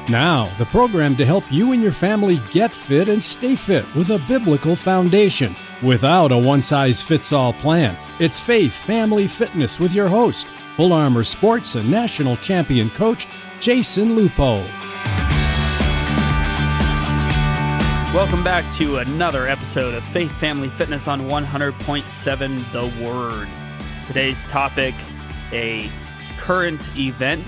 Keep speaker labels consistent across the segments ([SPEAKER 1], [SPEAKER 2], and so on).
[SPEAKER 1] Now, the program to help you and your family get fit and stay fit with a biblical foundation without a one-size-fits-all plan. It's Faith Family Fitness with your host, Full Armor Sports and national champion coach, Jason Lupo.
[SPEAKER 2] Welcome back to another episode of Faith Family Fitness on 100.7 The Word. Today's topic, a current event.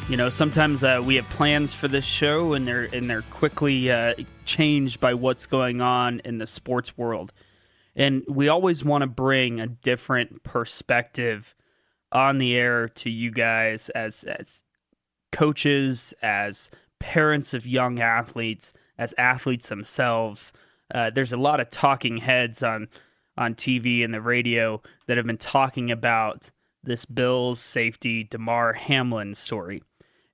[SPEAKER 2] You know, sometimes we have plans for this show, and they're quickly changed by what's going on in the sports world. And we always want to bring a different perspective on the air to you guys as coaches, as parents of young athletes, as athletes themselves. There's a lot of talking heads on TV and the radio that have been talking about this Bills safety Damar Hamlin story.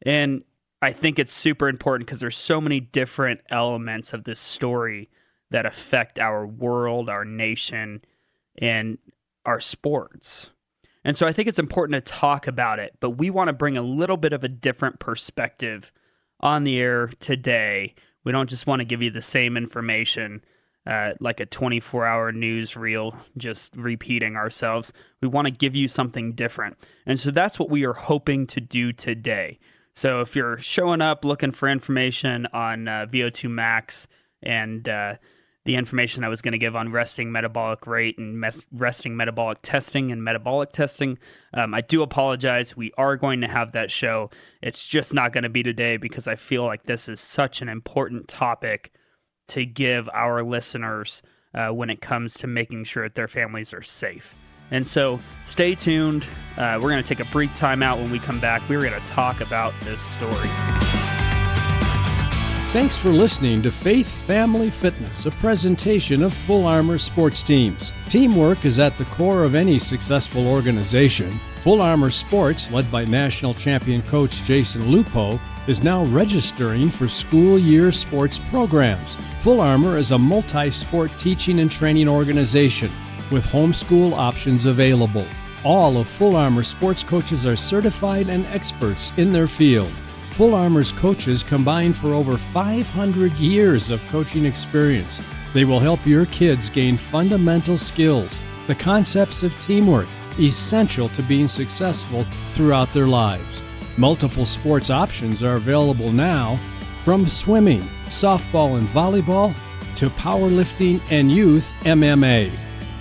[SPEAKER 2] And I think it's super important because there's so many different elements of this story that affect our world, our nation, and our sports. And so I think it's important to talk about it, but we want to bring a little bit of a different perspective on the air today. We don't just want to give you the same information like a 24-hour news reel, just repeating ourselves. We want to give you something different. And so that's what we are hoping to do today. So if you're showing up looking for information on VO2 max and the information I was going to give on resting metabolic rate and resting metabolic testing and metabolic testing, I do apologize. We are going to have that show. It's just not going to be today because I feel like this is such an important topic to give our listeners when it comes to making sure that their families are safe. And so stay tuned. We're going to take a brief time out. When we come back, we're going to talk about this story.
[SPEAKER 1] Thanks for listening to Faith Family Fitness, a presentation of Full Armor Sports Teams. Teamwork is at the core of any successful organization. Full Armor Sports, led by national champion coach Jason Lupo, is now registering for school year sports programs. Full Armor is a multi-sport teaching and training organization with homeschool options available. All of Full Armor sports coaches are certified and experts in their field. Full Armor's coaches combine for over 500 years of coaching experience. They will help your kids gain fundamental skills, the concepts of teamwork, essential to being successful throughout their lives. Multiple sports options are available now, from swimming, softball and volleyball, to powerlifting and youth MMA.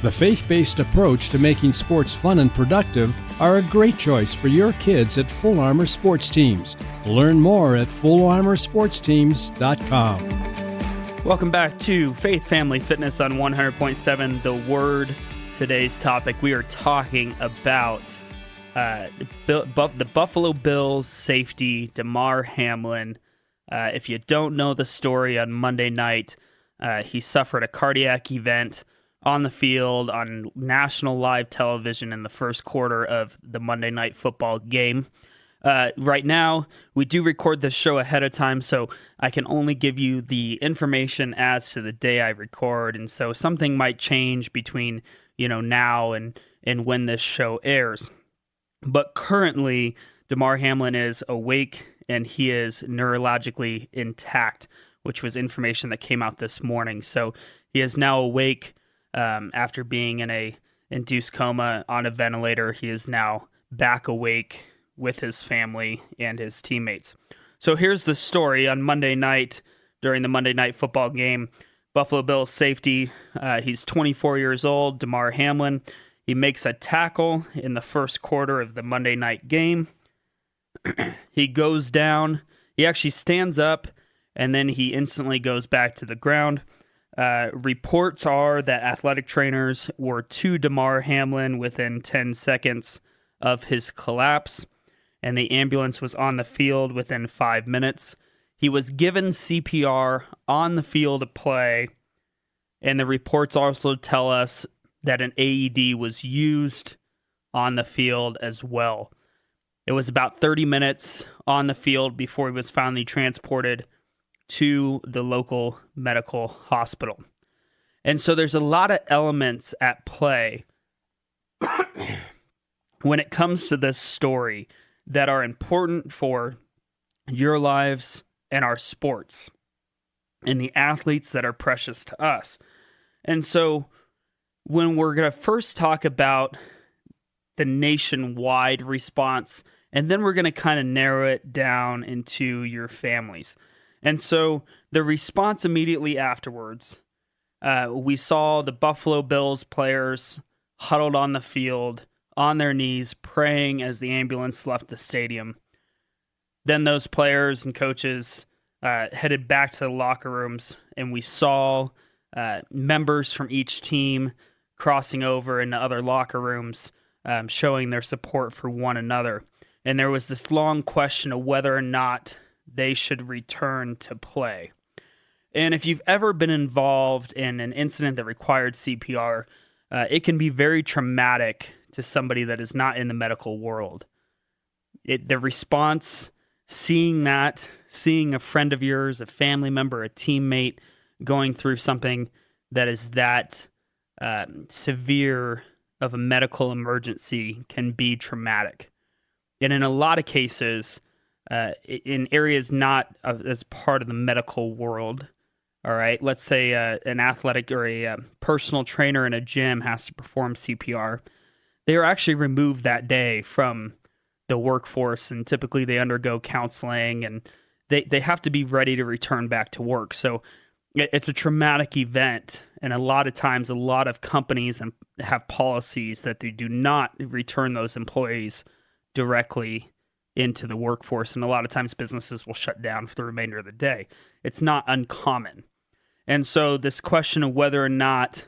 [SPEAKER 1] The faith-based approach to making sports fun and productive are a great choice for your kids at Full Armor Sports Teams. Learn more at fullarmorsportsteams.com.
[SPEAKER 2] Welcome back to Faith Family Fitness on 100.7 The Word. Today's topic, we are talking about the Buffalo Bills safety, Damar Hamlin. If you don't know the story, on Monday night, he suffered a cardiac event on the field on national live television in the first quarter of the Monday Night Football game. Right now, we do record this show ahead of time, so I can only give you the information as to the day I record, and so something might change between now and when this show airs. But currently, Damar Hamlin is awake and he is neurologically intact, which was information that came out this morning. So he is now awake. After being in a induced coma on a ventilator, he is now back awake with his family and his teammates. So here's the story. On Monday night, during the Monday Night Football game, Buffalo Bills safety, he's 24 years old, Damar Hamlin. He makes a tackle in the first quarter of the Monday night game. He goes down. He actually stands up, and then he instantly goes back to the ground. Reports are that athletic trainers were to Damar Hamlin within 10 seconds of his collapse, and the ambulance was on the field within 5 minutes. He was given CPR on the field of play, and the reports also tell us that an AED was used on the field as well. It was about 30 minutes on the field before he was finally transported to the local medical hospital. And so there's a lot of elements at play when it comes to this story that are important for your lives and our sports and the athletes that are precious to us. And so when we're going to first talk about the nationwide response, and then we're going to kind of narrow it down into your families. And so the response immediately afterwards, we saw the Buffalo Bills players huddled on the field, on their knees, praying as the ambulance left the stadium. Then those players and coaches headed back to the locker rooms, and we saw members from each team crossing over into other locker rooms, showing their support for one another. And there was this long question of whether or not they should return to play. And if you've ever been involved in an incident that required CPR, it can be very traumatic to somebody that is not in the medical world. The response, seeing a friend of yours, a family member, a teammate going through something that is that severe of a medical emergency can be traumatic. And in a lot of cases, in areas not as part of the medical world, all right, let's say an athletic or a personal trainer in a gym has to perform CPR, they are actually removed that day from the workforce, and typically they undergo counseling, and they have to be ready to return back to work. So it's a traumatic event, and a lot of times a lot of companies have policies that they do not return those employees directly into the workforce, and a lot of times businesses will shut down for the remainder of the day. It's not uncommon. And so this question of whether or not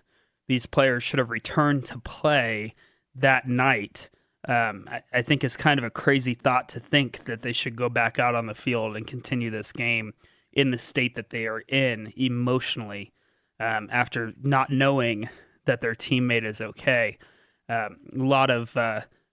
[SPEAKER 2] these players should have returned to play that night, I think is kind of a crazy thought to think that they should go back out on the field and continue this game in the state that they are in emotionally, after not knowing that their teammate is okay. A lot of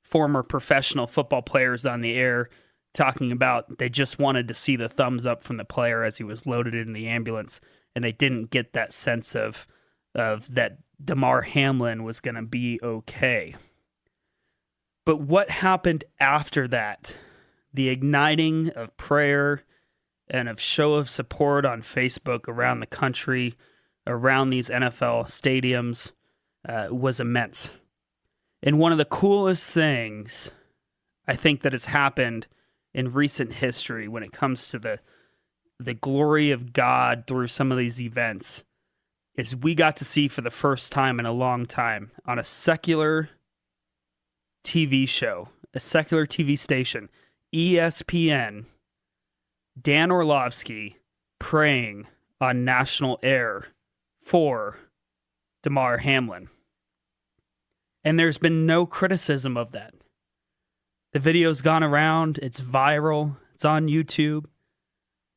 [SPEAKER 2] former professional football players on the air talking about they just wanted to see the thumbs up from the player as he was loaded in the ambulance, and they didn't get that sense of that Damar Hamlin was going to be okay. But what happened after that? The igniting of prayer and of show of support on Facebook around the country, around these NFL stadiums, was immense. And one of the coolest things I think that has happened in recent history when it comes to the glory of God through some of these events is we got to see for the first time in a long time on a secular TV show, a secular TV station, ESPN, Dan Orlovsky praying on national air for Damar Hamlin. And there's been no criticism of that. The video's gone around, it's viral, it's on YouTube,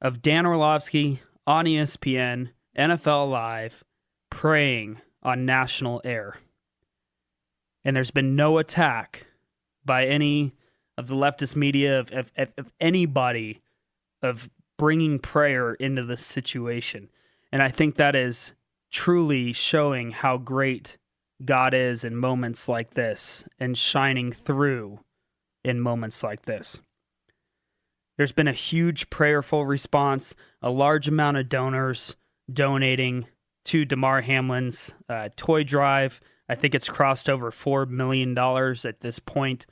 [SPEAKER 2] of Dan Orlovsky on ESPN, NFL Live, praying on national air. And there's been no attack by any of the leftist media, of anybody, of bringing prayer into this situation. And I think that is truly showing how great God is in moments like this and shining through in moments like this. There's been a huge prayerful response, a large amount of donors donating to Damar Hamlin's toy drive. I think it's crossed over $4 million at this point.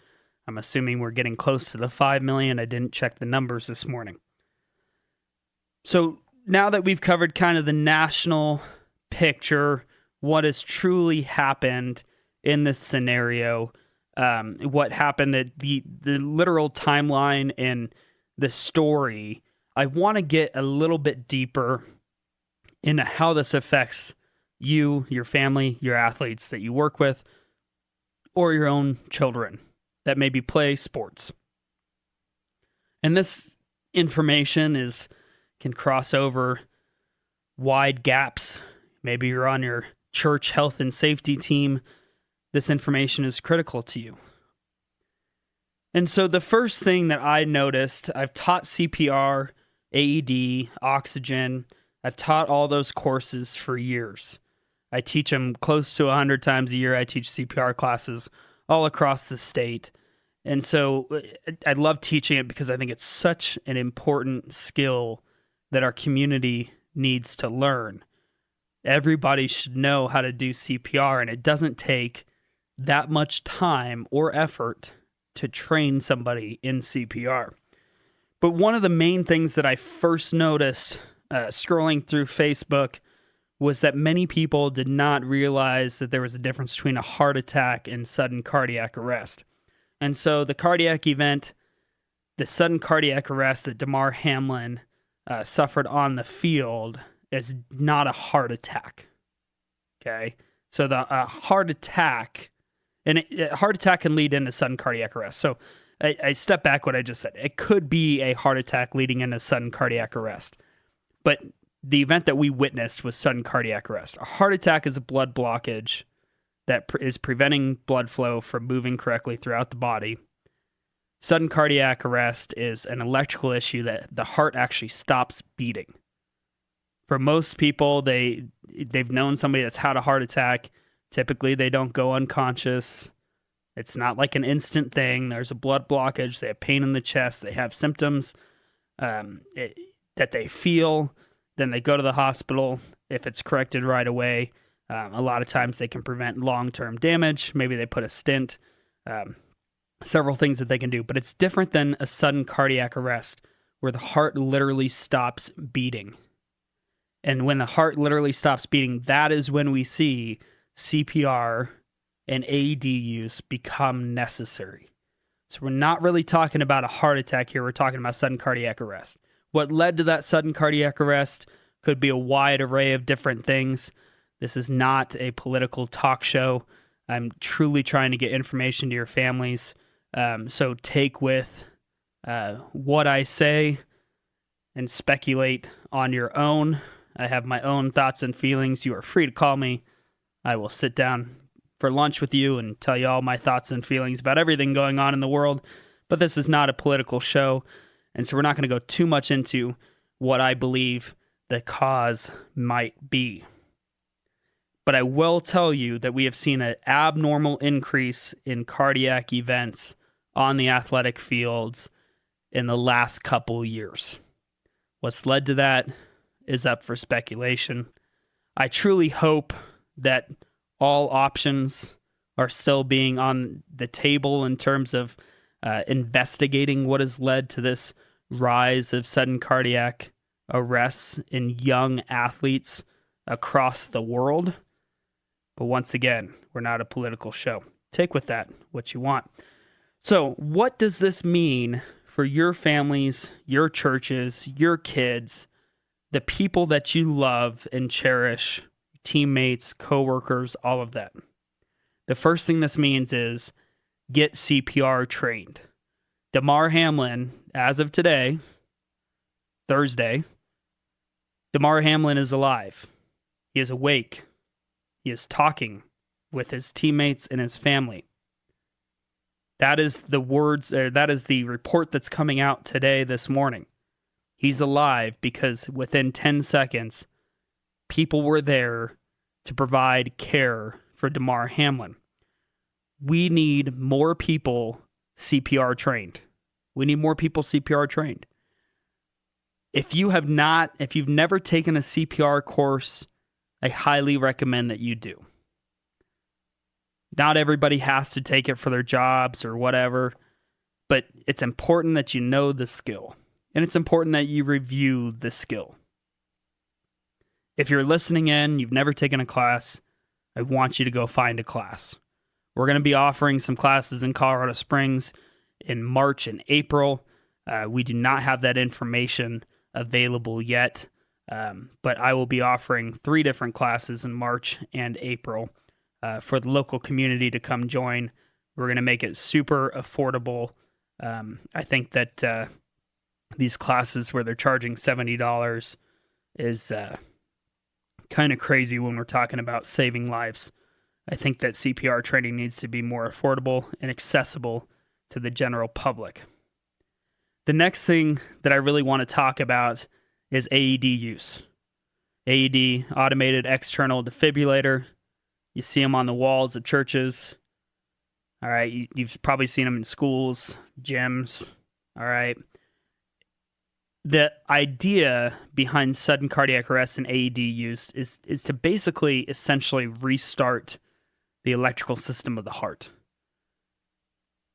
[SPEAKER 2] I'm assuming we're getting close to the $5 million. I didn't check the numbers this morning. So now that we've covered kind of the national picture, what has truly happened in this scenario, what happened, the literal timeline and the story, I want to get a little bit deeper into how this affects you, your family, your athletes that you work with, or your own children that maybe play sports. And this information can cross over wide gaps. Maybe you're on your church health and safety team. This information is critical to you. And so the first thing that I noticed, I've taught CPR, AED, oxygen. I've taught all those courses for years. I teach them close to 100 times a year. I teach CPR classes all across the state. And so I love teaching it because I think it's such an important skill that our community needs to learn. Everybody should know how to do CPR, and it doesn't take that much time or effort to train somebody in CPR. But one of the main things that I first noticed scrolling through Facebook was that many people did not realize that there was a difference between a heart attack and sudden cardiac arrest. And so the cardiac event, the sudden cardiac arrest that Damar Hamlin suffered on the field is not a heart attack. Okay? So the heart attack, and a heart attack can lead into sudden cardiac arrest. So I step back what I just said. It could be a heart attack leading into sudden cardiac arrest. But the event that we witnessed was sudden cardiac arrest. A heart attack is a blood blockage that is preventing blood flow from moving correctly throughout the body. Sudden cardiac arrest is an electrical issue that the heart actually stops beating. For most people, they've known somebody that's had a heart attack. Typically, they don't go unconscious. It's not like an instant thing. There's a blood blockage. They have pain in the chest. They have symptoms that they feel. Then they go to the hospital. If it's corrected right away, a lot of times they can prevent long-term damage. Maybe they put a stent. Several things that they can do. But it's different than a sudden cardiac arrest where the heart literally stops beating. And when the heart literally stops beating, that is when we see CPR and AED use become necessary. So we're not really talking about a heart attack here. We're talking about sudden cardiac arrest. What led to that sudden cardiac arrest could be a wide array of different things. This is not a political talk show. I'm truly trying to get information to your families. So take with what I say and speculate on your own. I have my own thoughts and feelings. You are free to call me. I will sit down for lunch with you and tell you all my thoughts and feelings about everything going on in the world. But this is not a political show. And so we're not going to go too much into what I believe the cause might be. But I will tell you that we have seen an abnormal increase in cardiac events on the athletic fields in the last couple years. What's led to that is up for speculation. I truly hope that all options are still being on the table in terms of investigating what has led to this rise of sudden cardiac arrests in young athletes across the world. But once again, we're not a political show. Take with that what you want. So what does this mean for your families, your churches, your kids, the people that you love and cherish, teammates, coworkers, all of that? The first thing this means is get CPR trained. Damar Hamlin, as of today, Thursday, Damar Hamlin is alive. He is awake. He is talking with his teammates and his family. That is the that is the report that's coming out today, this morning. He's alive because within 10 seconds, people were there to provide care for Damar Hamlin. We need more people CPR trained. We need more people CPR trained. If you've never taken a CPR course, I highly recommend that you do. Not everybody has to take it for their jobs or whatever, but it's important that you know the skill, and it's important that you review the skill. If you're listening in, you've never taken a class, I want you to go find a class. We're going to be offering some classes in Colorado Springs in March and April. We do not have that information available yet, but I will be offering 3 different classes in March and April for the local community to come join. We're going to make it super affordable. I think that these classes where they're charging $70 is kind of crazy when we're talking about saving lives. I think that CPR training needs to be more affordable and accessible to the general public. The next thing that I really want to talk about is AED use. AED, automated external defibrillator. You see them on the walls of churches. All right, you've probably seen them in schools, gyms. All right. the idea behind sudden cardiac arrest and AED use is to basically essentially restart the electrical system of the heart.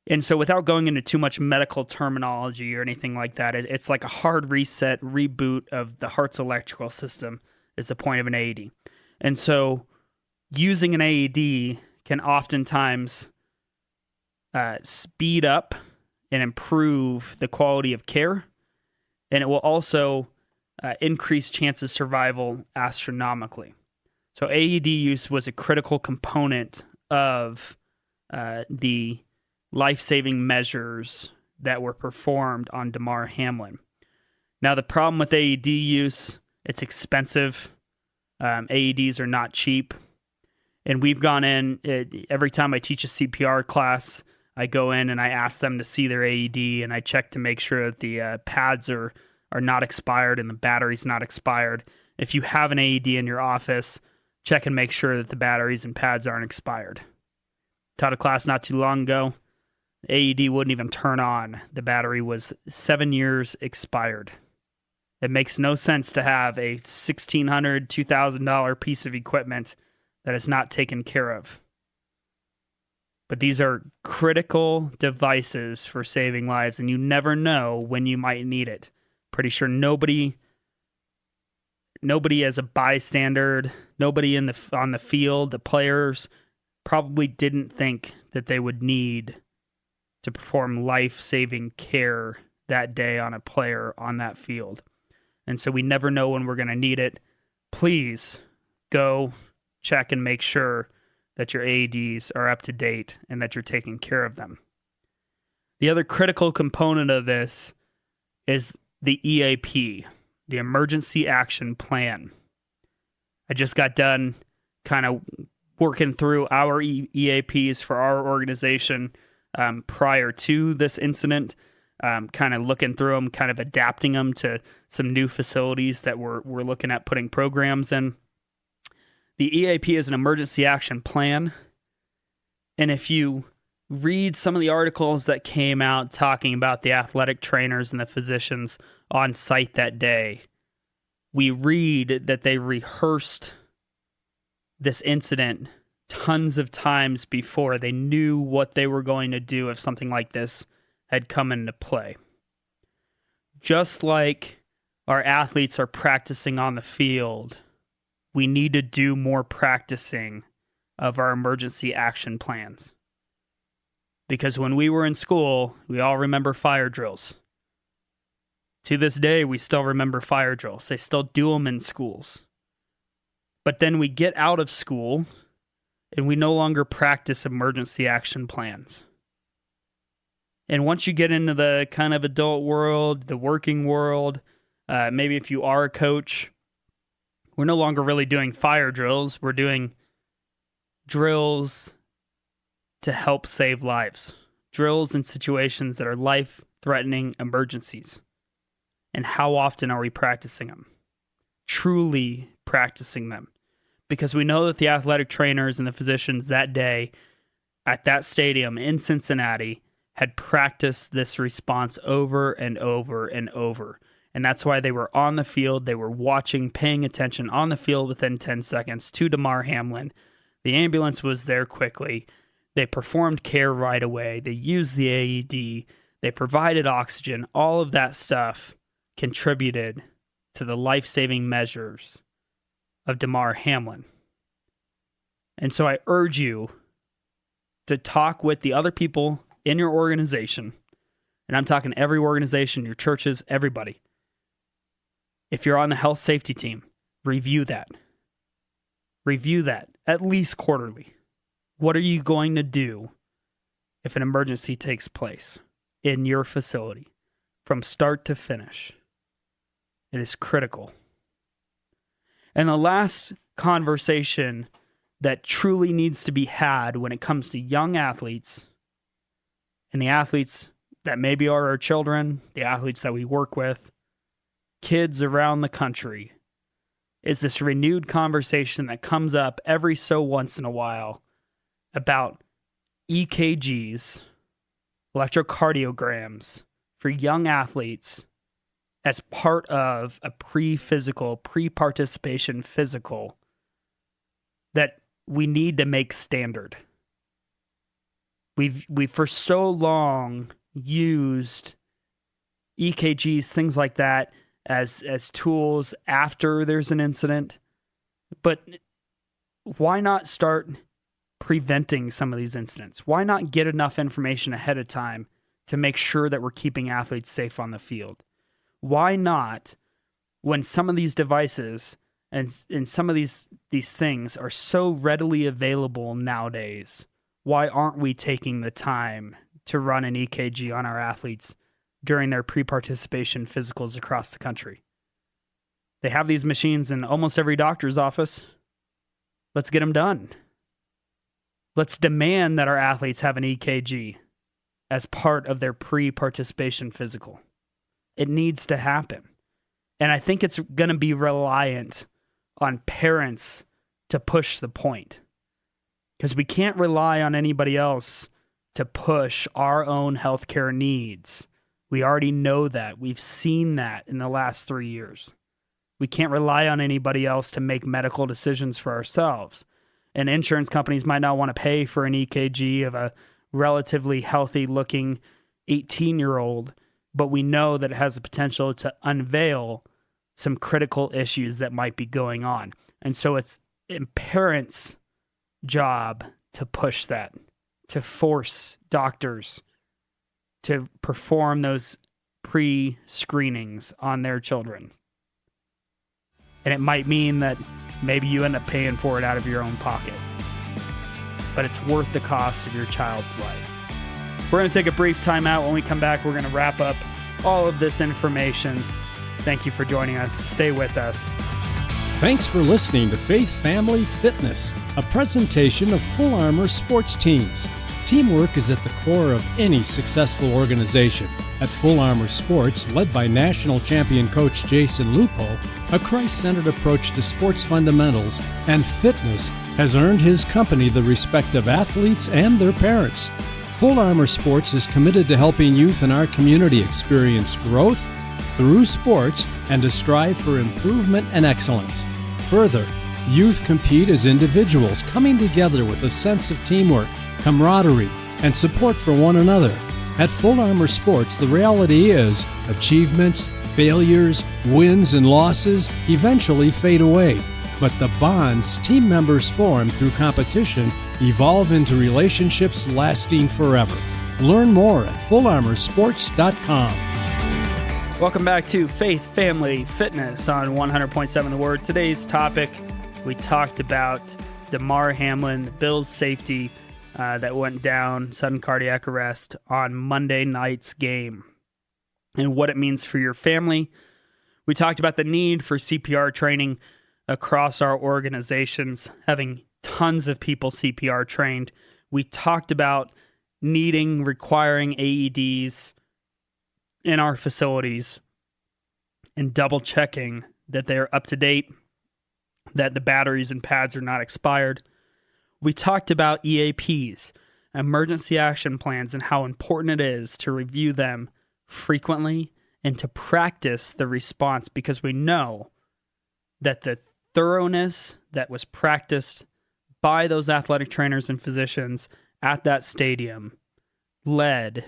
[SPEAKER 2] And so without going into too much medical terminology or anything like that, it's like a hard reset, reboot of the heart's electrical system is the point of an AED. And so using an AED can oftentimes speed up and improve the quality of care, and it will also increase chances of survival astronomically. So AED use was a critical component of the life-saving measures that were performed on Damar Hamlin. Now, the problem with AED use, it's expensive. AEDs are not cheap. And we've gone in, every time I teach a CPR class, I go in and I ask them to see their AED, and I check to make sure that the pads are not expired and the battery's not expired. If you have an AED in your office, check and make sure that the batteries and pads aren't expired. Taught a class not too long ago. The AED wouldn't even turn on. The battery was 7 years expired. It makes no sense to have a $1,600, $2,000 piece of equipment that is not taken care of. But these are critical devices for saving lives, and you never know when you might need it. Pretty sure nobody as a bystander, nobody on the field, the players probably didn't think that they would need to perform life-saving care that day on a player on that field. And so we never know when we're going to need it. Please go check and make sure that your AEDs are up to date and that you're taking care of them. The other critical component of this is the EAP, the Emergency Action Plan. I just got done kind of working through our EAPs for our organization prior to this incident, kind of looking through them, kind of adapting them to some new facilities that we're looking at putting programs in. The EAP is an emergency action plan, and if you read some of the articles that came out talking about the athletic trainers and the physicians on site that day, we read that they rehearsed this incident tons of times before. They knew what they were going to do if something like this had come into play. Just like our athletes are practicing on the field, we need to do more practicing of our emergency action plans. Because when we were in school, we all remember fire drills. To this day, we still remember fire drills. They still do them in schools. But then we get out of school and we no longer practice emergency action plans. And once you get into the kind of adult world, the working world, maybe if you are a coach, we're no longer really doing fire drills. We're doing drills to help save lives. Drills in situations that are life-threatening emergencies. And how often are we practicing them? Truly practicing them. Because we know that the athletic trainers and the physicians that day at that stadium in Cincinnati had practiced this response over and over and over. And that's why they were on the field. They were watching, paying attention on the field within 10 seconds to Damar Hamlin. The ambulance was there quickly. They performed care right away. They used the AED. They provided oxygen. All of that stuff contributed to the life-saving measures of Damar Hamlin. And so I urge you to talk with the other people in your organization, and I'm talking every organization, your churches, everybody. If you're on the health safety team, review that. Review that at least quarterly. What are you going to do if an emergency takes place in your facility from start to finish? It is critical. And the last conversation that truly needs to be had when it comes to young athletes and the athletes that maybe are our children, the athletes that we work with, kids around the country, is this renewed conversation that comes up every so once in a while about EKGs, electrocardiograms for young athletes as part of a pre-participation physical that we need to make standard. We've for so long used EKGs, things like that, as tools after there's an incident. But why not start preventing some of these incidents? Why not get enough information ahead of time to make sure that we're keeping athletes safe on the field? Why not, when some of these devices and some of these things are so readily available nowadays, why aren't we taking the time to run an EKG on our athletes during their pre-participation physicals across the country? They have these machines in almost every doctor's office. Let's get them done. Let's demand that our athletes have an EKG as part of their pre-participation physical. It needs to happen. And I think it's going to be reliant on parents to push the point, because we can't rely on anybody else to push our own healthcare needs. We already know that. We've seen that in the last 3 years. We can't rely on anybody else to make medical decisions for ourselves. And insurance companies might not want to pay for an EKG of a relatively healthy-looking 18-year-old, but we know that it has the potential to unveil some critical issues that might be going on. And so it's parents' job to push that, to force doctors to perform those pre-screenings on their children. And it might mean that maybe you end up paying for it out of your own pocket, but it's worth the cost of your child's life. We're going to take a brief time out. When we come back, we're going to wrap up all of this information. Thank you for joining us. Stay with us.
[SPEAKER 1] Thanks for listening to Faith Family Fitness, a presentation of Full Armor Sports Teams. Teamwork is at the core of any successful organization. At Full Armor Sports, led by national champion coach Jason Lupo, a Christ-centered approach to sports fundamentals and fitness has earned his company the respect of athletes and their parents. Full Armor Sports is committed to helping youth in our community experience growth through sports and to strive for improvement and excellence. Further, youth compete as individuals, coming together with a sense of teamwork, camaraderie, and support for one another. At Full Armor Sports, the reality is achievements, failures, wins, and losses eventually fade away. But the bonds team members form through competition evolve into relationships lasting forever. Learn more at fullarmorsports.com.
[SPEAKER 2] Welcome back to Faith Family Fitness on 100.7 The Word. Today's topic, we talked about Damar Hamlin, the Bills safety that went down, sudden cardiac arrest on Monday night's game, and what it means for your family. We talked about the need for CPR training across our organizations, having tons of people CPR trained. We talked about requiring AEDs in our facilities and double checking that they're up to date, that the batteries and pads are not expired. We talked about EAPs, emergency action plans, and how important it is to review them frequently and to practice the response, because we know that the thoroughness that was practiced by those athletic trainers and physicians at that stadium led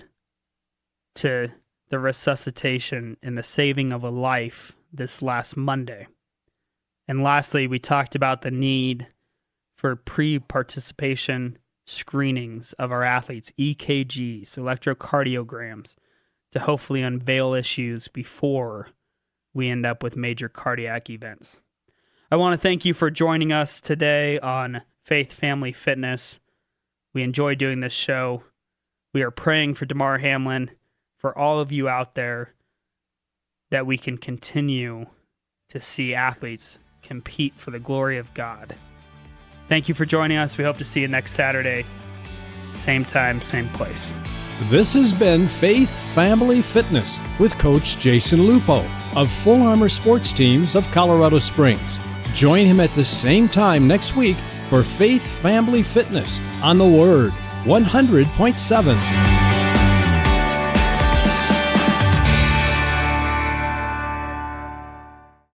[SPEAKER 2] to the resuscitation and the saving of a life this last Monday. And lastly, we talked about the need for pre-participation screenings of our athletes, EKGs, electrocardiograms, to hopefully unveil issues before we end up with major cardiac events. I want to thank you for joining us today on Faith Family Fitness. We enjoy doing this show. We are praying for Damar Hamlin, for all of you out there, that we can continue to see athletes compete for the glory of God. Thank you for joining us. We hope to see you next Saturday. Same time, same place.
[SPEAKER 1] This has been Faith Family Fitness with Coach Jason Lupo of Full Armor Sports Teams of Colorado Springs. Join him at the same time next week for Faith Family Fitness on The Word 100.7.